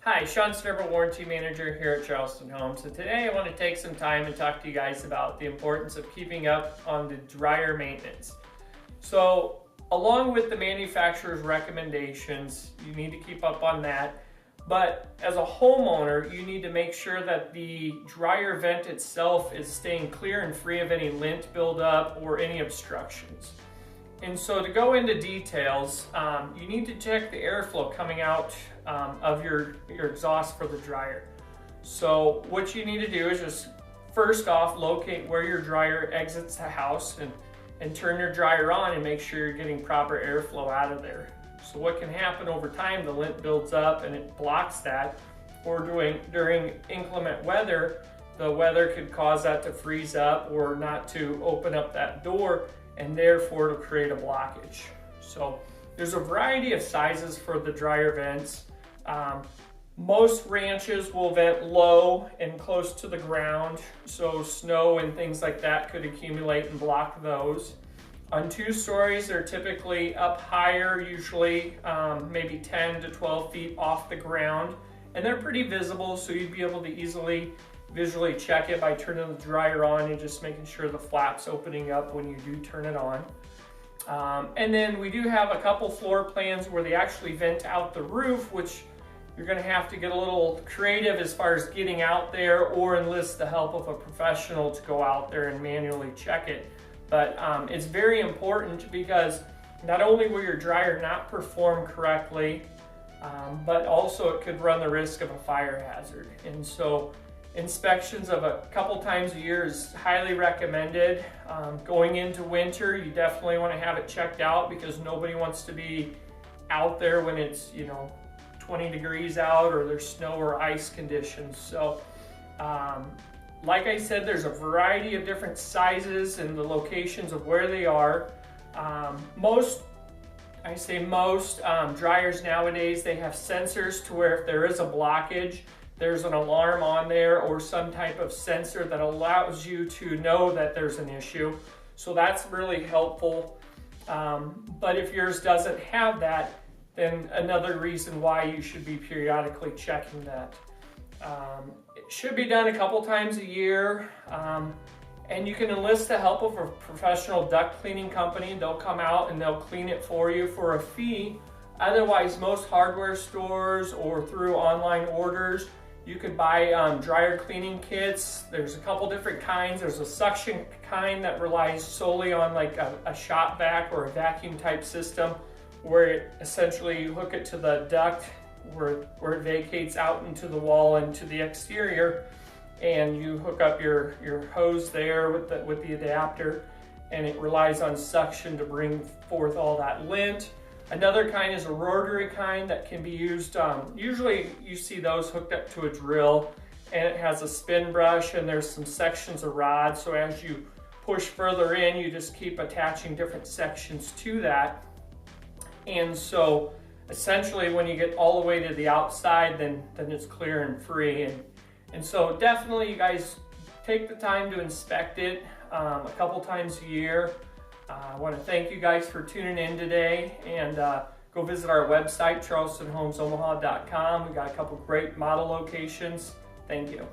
Hi, Sean Stodola, Warranty Manager here at Charleston Homes. And today I want to take some time and talk to you guys about the importance of keeping up on the dryer maintenance. So, along with the manufacturer's recommendations, you need to keep up on that. But as a homeowner, you need to make sure that the dryer vent itself is staying clear and free of any lint buildup or any obstructions. And so to go into details, you need to check the airflow coming out of your exhaust for the dryer. So what you need to do is just first off locate where your dryer exits the house and turn your dryer on and make sure you're getting proper airflow out of there. So what can happen over time, the lint builds up and it blocks that, or during inclement weather, the weather could cause that to freeze up or not to open up that door, and therefore to create a blockage. So there's a variety of sizes for the dryer vents. Most ranches will vent low and close to the ground, so snow and things like that could accumulate and block those. On 2 stories, they're typically up higher, usually maybe 10 to 12 feet off the ground, and they're pretty visible, so you'd be able to easily visually check it by turning the dryer on and just making sure the flap's opening up when you do turn it on. And then we do have a couple floor plans where they actually vent out the roof, which you're going to have to get a little creative as far as getting out there or enlist the help of a professional to go out there and manually check it. But it's very important because not only will your dryer not perform correctly, but also it could run the risk of a fire hazard. And so inspections of a couple times a year is highly recommended. Going into winter, you definitely want to have it checked out because nobody wants to be out there when it's 20 degrees out or there's snow or ice conditions. So like I said, there's a variety of different sizes and the locations of where they are. Most dryers nowadays, they have sensors to where if there is a blockage, there's an alarm on there or some type of sensor that allows you to know that there's an issue. So that's really helpful. But if yours doesn't have that, then another reason why you should be periodically checking that. It should be done a couple times a year, and you can enlist the help of a professional duct cleaning company. They'll come out and they'll clean it for you for a fee. Otherwise, most hardware stores or through online orders, you could buy dryer cleaning kits. There's a couple different kinds. There's a suction kind that relies solely on like a shop vac or a vacuum type system, where essentially you hook it to the duct where it vacates out into the wall and to the exterior, and you hook up your hose there with the adapter, and it relies on suction to bring forth all that lint. Another kind is a rotary kind that can be used, usually you see those hooked up to a drill, and it has a spin brush and there's some sections of rod, so as you push further in, you just keep attaching different sections to that. And so essentially when you get all the way to the outside, then it's clear and free. And so definitely you guys take the time to inspect it a couple times a year. I want to thank you guys for tuning in today, and go visit our website, charlestonhomesomaha.com. We got a couple great model locations. Thank you.